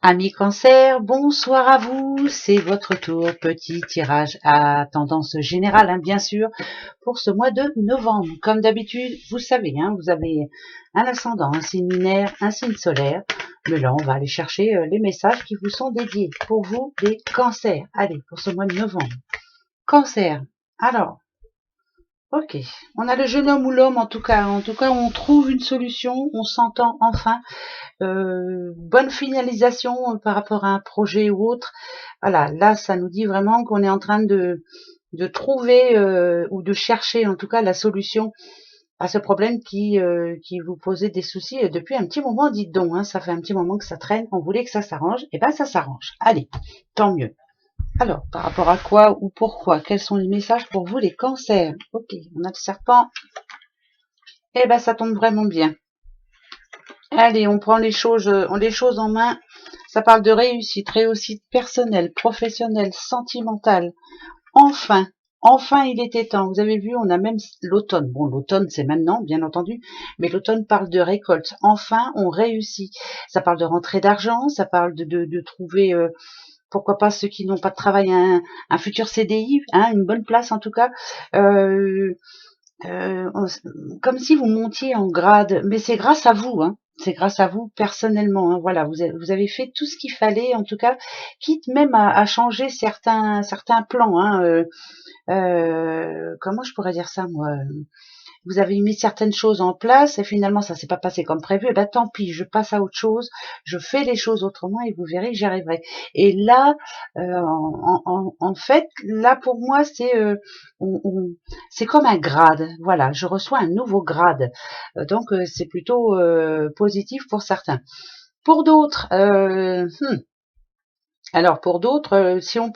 Amis cancer, bonsoir à vous, c'est votre tour, petit tirage à tendance générale, bien sûr, pour ce mois de novembre. Comme d'habitude, vous savez, vous avez un ascendant, un signe lunaire, un signe solaire, mais là on va aller chercher les messages qui vous sont dédiés, pour vous les cancers. Allez, pour ce mois de novembre. Cancer, alors, ok, on a le jeune homme ou l'homme en tout cas on trouve une solution, on s'entend enfin. Bonne finalisation par rapport à un projet ou autre. Voilà, là, ça nous dit vraiment qu'on est en train de trouver ou de chercher en tout cas la solution à ce problème qui vous posait des soucis depuis un petit moment, dites donc. Ça fait un petit moment que ça traîne, on voulait que ça s'arrange, et ben ça s'arrange. Allez, tant mieux. Alors, par rapport à quoi ou pourquoi? Quels sont les messages pour vous les cancers? Ok, on a le serpent. Eh ben ça tombe vraiment bien. Allez, on prend les choses en main. Ça parle de réussite personnelle, professionnelle, sentimentale. Enfin, enfin, il était temps. Vous avez vu, on a même l'automne. Bon, l'automne, c'est maintenant, bien entendu, mais l'automne parle de récolte. Enfin, on réussit. Ça parle de rentrée d'argent, ça parle de trouver, pourquoi pas ceux qui n'ont pas de travail, un futur CDI, une bonne place en tout cas. Euh, euh, Comme si vous montiez en grade, mais c'est grâce à vous, C'est grâce à vous personnellement, Voilà, vous avez fait tout ce qu'il fallait, en tout cas, quitte même à changer certains plans, comment je pourrais dire ça, moi? Vous avez mis certaines choses en place et finalement ça s'est pas passé comme prévu, et ben tant pis, je passe à autre chose, je fais les choses autrement et vous verrez que j'y arriverai. Et là, en fait, là pour moi c'est comme un grade. Voilà, je reçois un nouveau grade, donc c'est plutôt positif pour certains. Pour d'autres, alors pour d'autres, si on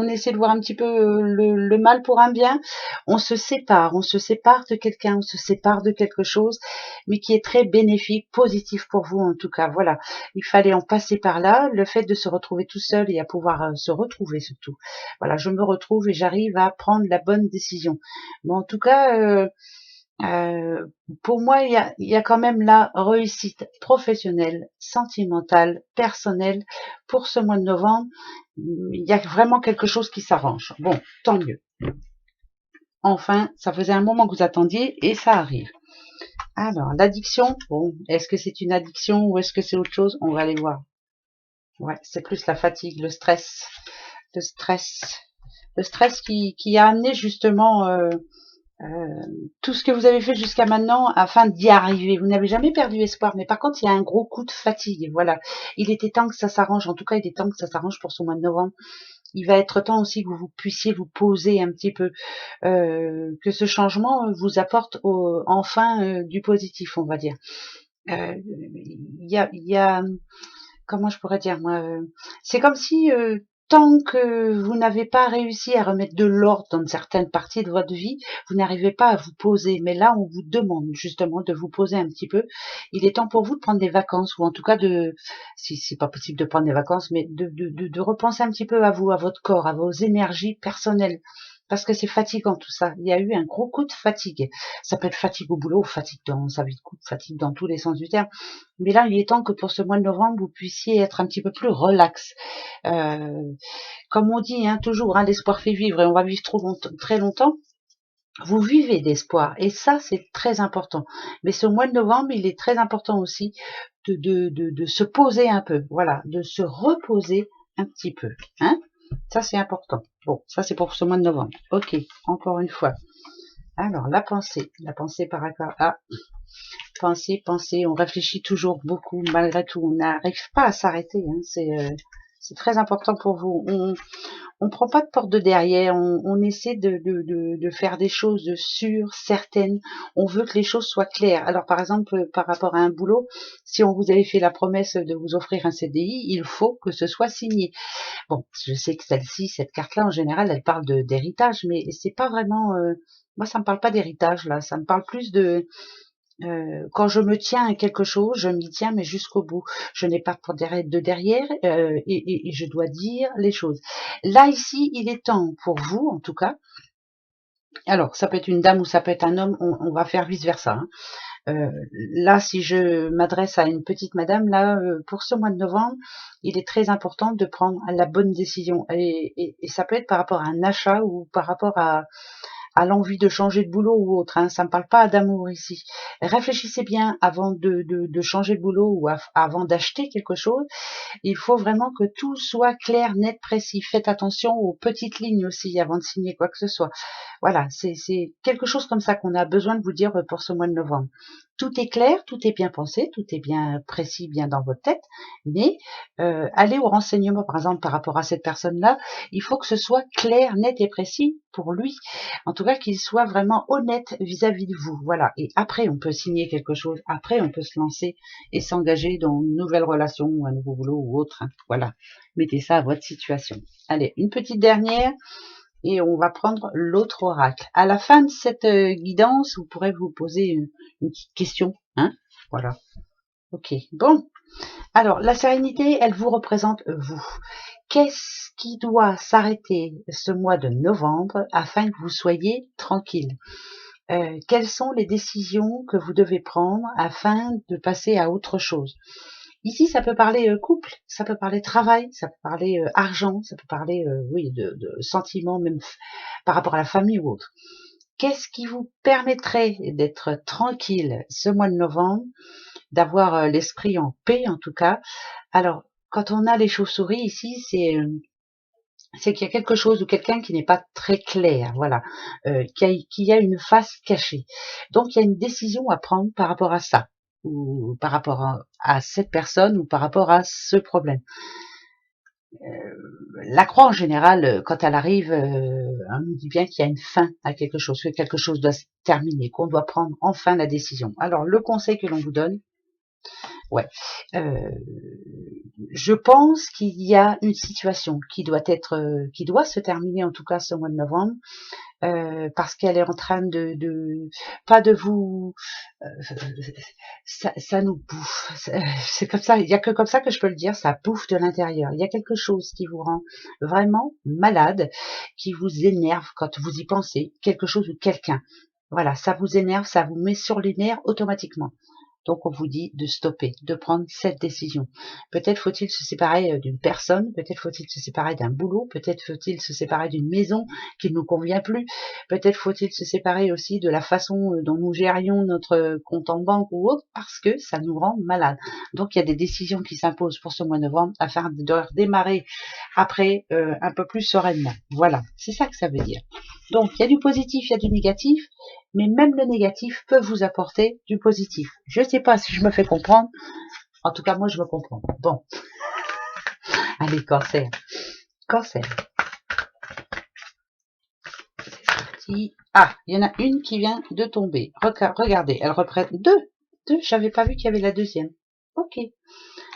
essaie de voir un petit peu le mal pour un bien, on se sépare de quelqu'un, on se sépare de quelque chose, mais qui est très bénéfique, positif pour vous en tout cas. Voilà, il fallait en passer par là. Le fait de se retrouver tout seul et à pouvoir se retrouver surtout. Voilà, je me retrouve et j'arrive à prendre la bonne décision. Mais en tout cas, pour moi, il y a quand même la réussite professionnelle, sentimentale, personnelle pour ce mois de novembre. Il y a vraiment quelque chose qui s'arrange. Bon, tant mieux. Enfin, ça faisait un moment que vous attendiez et ça arrive. Alors, l'addiction, bon, est-ce que c'est une addiction ou est-ce que c'est autre chose? On va aller voir. Ouais, c'est plus la fatigue, le stress. Le stress. Le stress qui a amené justement tout ce que vous avez fait jusqu'à maintenant afin d'y arriver. Vous n'avez jamais perdu espoir, mais par contre, il y a un gros coup de fatigue. Voilà. Il était temps que ça s'arrange. En tout cas, il est temps que ça s'arrange pour ce mois de novembre. Il va être temps aussi que vous puissiez vous poser un petit peu, que ce changement vous apporte enfin du positif, on va dire. Il y a, comment je pourrais dire moi, c'est comme si tant que vous n'avez pas réussi à remettre de l'ordre dans certaines parties de votre vie, vous n'arrivez pas à vous poser. Mais là, on vous demande justement de vous poser un petit peu. Il est temps pour vous de prendre des vacances, ou en tout cas si c'est pas possible de prendre des vacances, mais de repenser un petit peu à vous, à votre corps, à vos énergies personnelles. Parce que c'est fatigant tout ça. Il y a eu un gros coup de fatigue. Ça peut être fatigue au boulot, fatigue dans sa vie de couple, fatigue dans tous les sens du terme. Mais là, il est temps que pour ce mois de novembre, vous puissiez être un petit peu plus relax. Euh, Comme on dit, toujours, l'espoir fait vivre et on va vivre très longtemps. Vous vivez d'espoir et ça, c'est très important. Mais ce mois de novembre, il est très important aussi de se poser un peu. Voilà, de se reposer un petit peu. Ça, c'est important. Bon, ça, c'est pour ce mois de novembre. Ok, encore une fois. Alors, la pensée par rapport à penser, on réfléchit toujours beaucoup malgré tout, on n'arrive pas à s'arrêter, c'est très important pour vous. On prend pas de porte de derrière, on essaie de faire des choses sûres, certaines, on veut que les choses soient claires. Alors par exemple, par rapport à un boulot, si on vous avait fait la promesse de vous offrir un CDI, il faut que ce soit signé. Bon, je sais que cette carte-là, en général, elle parle d'héritage, mais c'est pas vraiment... moi, ça me parle pas d'héritage, là. Ça me parle plus quand je me tiens à quelque chose, je m'y tiens, mais jusqu'au bout. Je n'ai pas de derrière et je dois dire les choses. Là, ici, il est temps pour vous, en tout cas. Alors, ça peut être une dame ou ça peut être un homme, on va faire vice-versa. Là, si je m'adresse à une petite madame, là, pour ce mois de novembre, il est très important de prendre la bonne décision. Et ça peut être par rapport à un achat ou par rapport à l'envie de changer de boulot ou autre. Hein. Ça ne parle pas d'amour ici. Réfléchissez bien avant de changer de boulot ou avant d'acheter quelque chose. Il faut vraiment que tout soit clair, net, précis. Faites attention aux petites lignes aussi avant de signer quoi que ce soit. Voilà, c'est quelque chose comme ça qu'on a besoin de vous dire pour ce mois de novembre. Tout est clair, tout est bien pensé, tout est bien précis, bien dans votre tête, mais allez au renseignement, par exemple, par rapport à cette personne-là, il faut que ce soit clair, net et précis pour lui. En tout cas, qu'il soit vraiment honnête vis-à-vis de vous. Voilà, et après, on peut signer quelque chose, après, on peut se lancer et s'engager dans une nouvelle relation, ou un nouveau boulot ou autre. Hein. Voilà, mettez ça à votre situation. Allez, une petite dernière. Et on va prendre l'autre oracle. À la fin de cette guidance, vous pourrez vous poser une petite question. Hein, voilà. Ok. Bon. Alors, la sérénité, elle vous représente vous. Qu'est-ce qui doit s'arrêter ce mois de novembre afin que vous soyez tranquille? Quelles sont les décisions que vous devez prendre afin de passer à autre chose? Ici, ça peut parler couple, ça peut parler travail, ça peut parler argent, ça peut parler, oui, de sentiments, même par rapport à la famille ou autre. Qu'est-ce qui vous permettrait d'être tranquille ce mois de novembre, d'avoir l'esprit en paix en tout cas? Alors, quand on a les chauves-souris ici, c'est qu'il y a quelque chose ou quelqu'un qui n'est pas très clair, voilà, qui a une face cachée. Donc, il y a une décision à prendre par rapport à ça, ou par rapport à cette personne, ou par rapport à ce problème. La croix, en général, quand elle arrive, on nous dit bien qu'il y a une fin à quelque chose, que quelque chose doit se terminer, qu'on doit prendre enfin la décision. Alors, le conseil que l'on vous donne, ouais, je pense qu'il y a une situation qui doit se terminer en tout cas ce mois de novembre, parce qu'elle est en train pas de vous, ça nous bouffe. C'est comme ça, il y a que comme ça que je peux le dire, ça bouffe de l'intérieur. Il y a quelque chose qui vous rend vraiment malade, qui vous énerve quand vous y pensez, quelque chose ou quelqu'un. Voilà, ça vous énerve, ça vous met sur les nerfs automatiquement. Donc on vous dit de stopper, de prendre cette décision. Peut-être faut-il se séparer d'une personne, peut-être faut-il se séparer d'un boulot, peut-être faut-il se séparer d'une maison qui ne nous convient plus, peut-être faut-il se séparer aussi de la façon dont nous gérions notre compte en banque ou autre, parce que ça nous rend malade. Donc il y a des décisions qui s'imposent pour ce mois de novembre afin de redémarrer après un peu plus sereinement. Voilà, c'est ça que ça veut dire. Donc il y a du positif, il y a du négatif, mais même le négatif peut vous apporter du positif. Je ne sais pas si je me fais comprendre. En tout cas, moi, je me comprends. Bon. Allez, cancer. Cancer. C'est parti. Ah, il y en a une qui vient de tomber. Regardez, elle reprend deux. J'avais pas vu qu'il y avait la deuxième. Ok.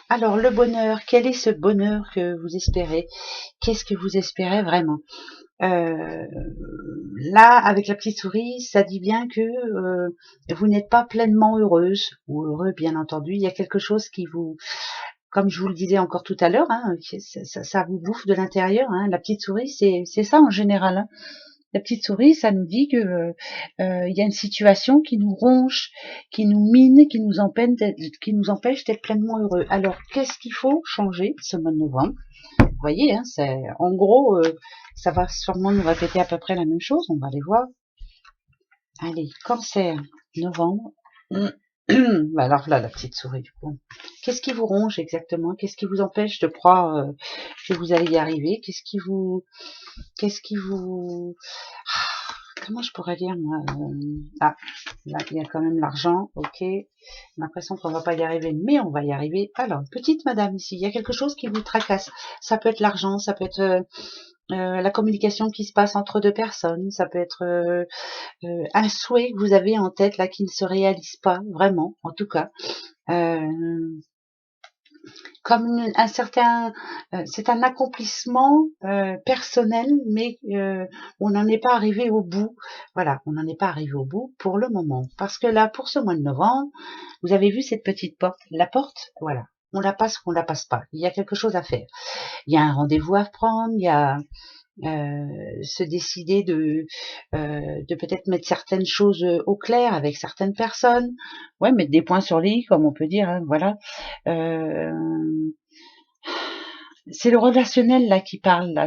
Alors, le bonheur, quel est ce bonheur que vous espérez? Qu'est-ce que vous espérez vraiment? Là, avec la petite souris, ça dit bien que vous n'êtes pas pleinement heureuse ou heureux, bien entendu. Il y a quelque chose qui vous, comme je vous le disais encore tout à l'heure, hein, ça vous bouffe de l'intérieur. Hein. La petite souris, c'est ça en général. Hein. La petite souris, ça nous dit que il y a une situation qui nous ronge, qui nous mine, qui nous empêche d'être pleinement heureux. Alors, qu'est-ce qu'il faut changer ce mois de novembre? Vous voyez, hein, en gros, ça va sûrement nous répéter à peu près la même chose. On va aller voir. Allez, cancer, novembre. Alors là, la petite souris. Bon. Qu'est-ce qui vous ronge exactement? Qu'est-ce qui vous empêche de croire que vous allez y arriver? Comment je pourrais dire, moi Ah, là, il y a quand même l'argent, ok. J'ai l'impression qu'on va pas y arriver, mais on va y arriver. Alors, petite madame ici, il y a quelque chose qui vous tracasse. Ça peut être l'argent, ça peut être la communication qui se passe entre deux personnes, ça peut être un souhait que vous avez en tête là qui ne se réalise pas vraiment, en tout cas. Comme un certain, c'est un accomplissement personnel, mais on n'en est pas arrivé au bout. Voilà, on n'en est pas arrivé au bout pour le moment. Parce que là, pour ce mois de novembre, vous avez vu cette petite porte. La porte, voilà, on la passe ou on la passe pas. Il y a quelque chose à faire. Il y a un rendez-vous à prendre, il y a se décider de peut-être mettre certaines choses au clair avec certaines personnes, ouais, mettre des points sur les i, comme on peut dire, hein, voilà. C'est le relationnel là qui parle là.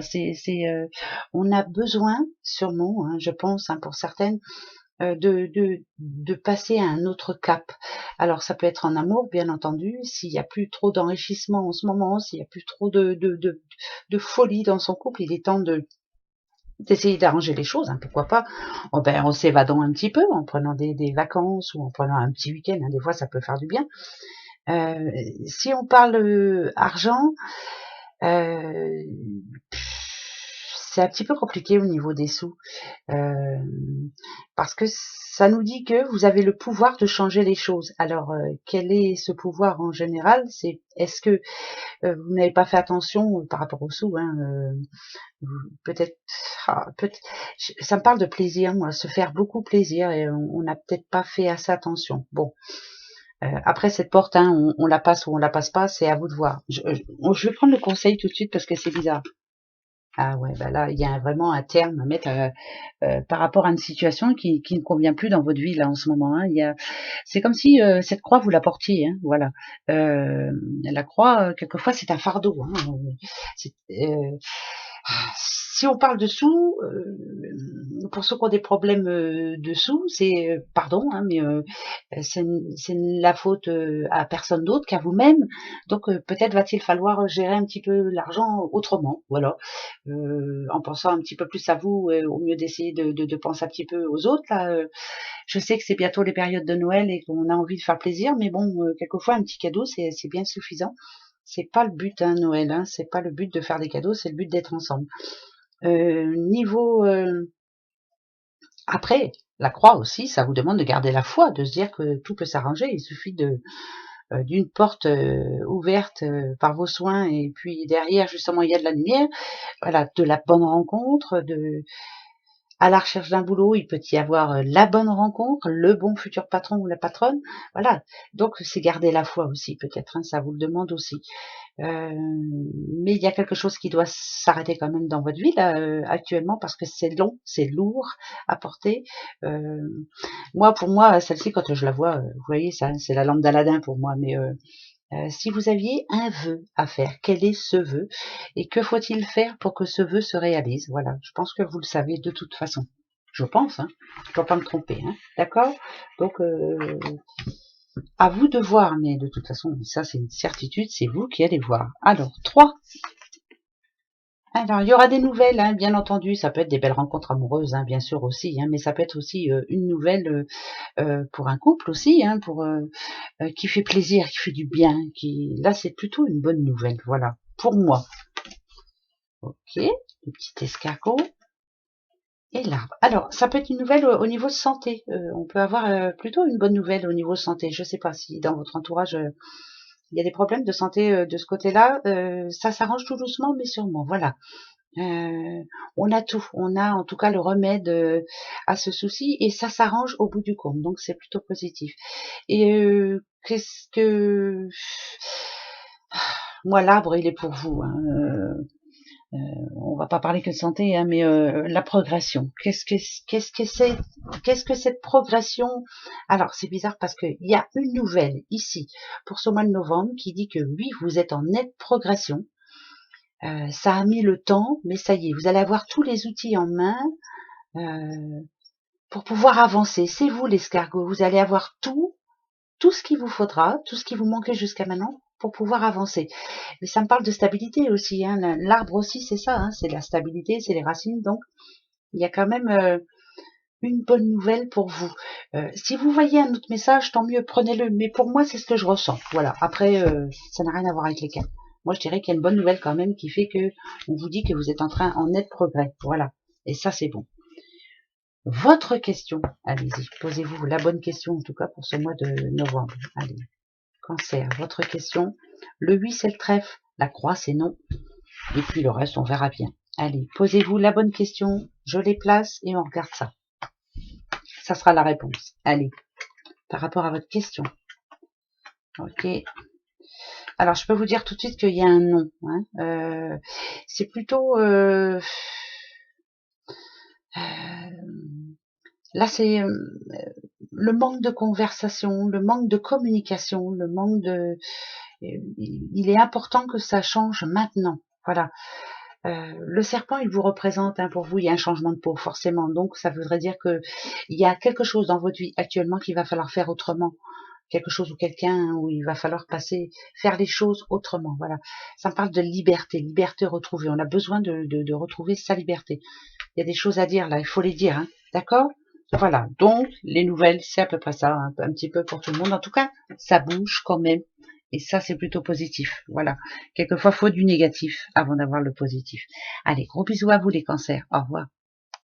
On a besoin, sûrement, hein, je pense, hein, pour certaines, de passer à un autre cap. Alors ça peut être en amour, bien entendu, s'il n'y a plus trop d'enrichissement en ce moment, s'il n'y a plus trop de folie dans son couple, il est temps d'essayer d'arranger les choses, hein, pourquoi pas, en s'évadant un petit peu, en prenant des vacances ou en prenant un petit week-end, hein, des fois ça peut faire du bien. Si on parle argent, euh, c'est un petit peu compliqué au niveau des sous, parce que ça nous dit que vous avez le pouvoir de changer les choses. Alors, quel est ce pouvoir en général? Est-ce que vous n'avez pas fait attention par rapport aux sous, hein, peut-être, ça me parle de plaisir, moi, se faire beaucoup plaisir, et on n'a peut-être pas fait assez attention. Bon, après cette porte, hein, on la passe ou on la passe pas, c'est à vous de voir. Je vais prendre le conseil tout de suite parce que c'est bizarre. Ah ouais, bah là, il y a vraiment un terme à mettre par rapport à une situation qui ne convient plus dans votre vie là en ce moment. Hein. C'est comme si cette croix vous la portiez, hein, voilà. La croix, quelquefois, c'est un fardeau. Hein. Si on parle de sous, pour ceux qui ont des problèmes de sous, c'est pardon, hein, mais c'est la faute à personne d'autre qu'à vous-même. Donc peut-être va-t-il falloir gérer un petit peu l'argent autrement, voilà, en pensant un petit peu plus à vous au mieux d'essayer de penser un petit peu aux autres. Là, je sais que c'est bientôt les périodes de Noël et qu'on a envie de faire plaisir, mais bon, quelquefois un petit cadeau c'est bien suffisant. C'est pas le but, hein, Noël, hein, c'est pas le but de faire des cadeaux, c'est le but d'être ensemble. Niveau après, la croix aussi, ça vous demande de garder la foi, de se dire que tout peut s'arranger. Il suffit d'une porte ouverte par vos soins, et puis derrière, justement, il y a de la lumière. Voilà, de la bonne rencontre, à la recherche d'un boulot, il peut y avoir la bonne rencontre, le bon futur patron ou la patronne. Voilà, donc c'est garder la foi aussi, peut-être, hein, ça vous le demande aussi. Mais il y a quelque chose qui doit s'arrêter quand même dans votre vie là actuellement, parce que c'est long, c'est lourd à porter. Moi, pour moi, celle-ci, quand je la vois, vous voyez, ça, c'est la lampe d'Aladin pour moi. Mais si vous aviez un vœu à faire, quel est ce vœu et que faut-il faire pour que ce vœu se réalise? Voilà, je pense que vous le savez de toute façon. Je pense, hein. Je ne dois pas me tromper, hein. D'accord? Donc, à vous de voir, mais de toute façon, ça c'est une certitude, c'est vous qui allez voir. Alors, 3. Alors, il y aura des nouvelles, hein, bien entendu, ça peut être des belles rencontres amoureuses, hein, bien sûr aussi, hein, mais ça peut être aussi une nouvelle pour un couple aussi, hein, qui fait plaisir, qui fait du bien, là c'est plutôt une bonne nouvelle, voilà, pour moi. Ok, le petit escargot. Et l'arbre. Alors, ça peut être une nouvelle au niveau de santé. On peut avoir plutôt une bonne nouvelle au niveau santé. Je ne sais pas si dans votre entourage il y a des problèmes de santé de ce côté-là. Ça s'arrange tout doucement, mais sûrement. Voilà. On a tout. On a en tout cas le remède à ce souci, et ça s'arrange au bout du compte. Donc c'est plutôt positif. Et qu'est-ce que moi, l'arbre, il est pour vous. Hein. On va pas parler que de santé, hein, mais la progression. Qu'est-ce que cette progression? Alors c'est bizarre parce qu'il y a une nouvelle ici pour ce mois de novembre qui dit que oui, vous êtes en nette progression. Ça a mis le temps, mais ça y est, vous allez avoir tous les outils en main pour pouvoir avancer. C'est vous l'escargot, vous allez avoir tout ce qu'il vous faudra, tout ce qui vous manquait jusqu'à maintenant pour pouvoir avancer. Mais ça me parle de stabilité aussi, hein. L'arbre aussi, c'est ça, hein, c'est la stabilité, c'est les racines, donc il y a quand même une bonne nouvelle pour vous. Si vous voyez un autre message, tant mieux, prenez-le, mais pour moi, c'est ce que je ressens. Voilà, après, ça n'a rien à voir avec les cartes. Moi, je dirais qu'il y a une bonne nouvelle quand même qui fait que on vous dit que vous êtes en net progrès. Voilà, et ça, c'est bon. Votre question, allez-y, posez-vous la bonne question, en tout cas pour ce mois de novembre. Allez, Cancer, votre question. Le 8, c'est le trèfle. La croix, c'est non. Et puis le reste, on verra bien. Allez, posez-vous la bonne question. Je les place et on regarde ça. Ça sera la réponse. Allez, par rapport à votre question. Ok. Alors, je peux vous dire tout de suite qu'il y a un non. Hein. C'est plutôt... Là, c'est le manque de conversation, le manque de communication, le manque de... il est important que ça change maintenant. Voilà. Le serpent, il vous représente, hein, pour vous, il y a un changement de peau, forcément. Donc, ça voudrait dire que il y a quelque chose dans votre vie actuellement qu'il va falloir faire autrement. Quelque chose ou quelqu'un où il va falloir faire les choses autrement. Voilà. Ça me parle de liberté, liberté retrouvée. On a besoin de retrouver sa liberté. Il y a des choses à dire là, il faut les dire, hein. D'accord? Voilà. Donc, les nouvelles, c'est à peu près ça, un petit peu pour tout le monde. En tout cas, ça bouge quand même. Et ça, c'est plutôt positif. Voilà. Quelquefois, il faut du négatif avant d'avoir le positif. Allez, gros bisous à vous les cancers. Au revoir.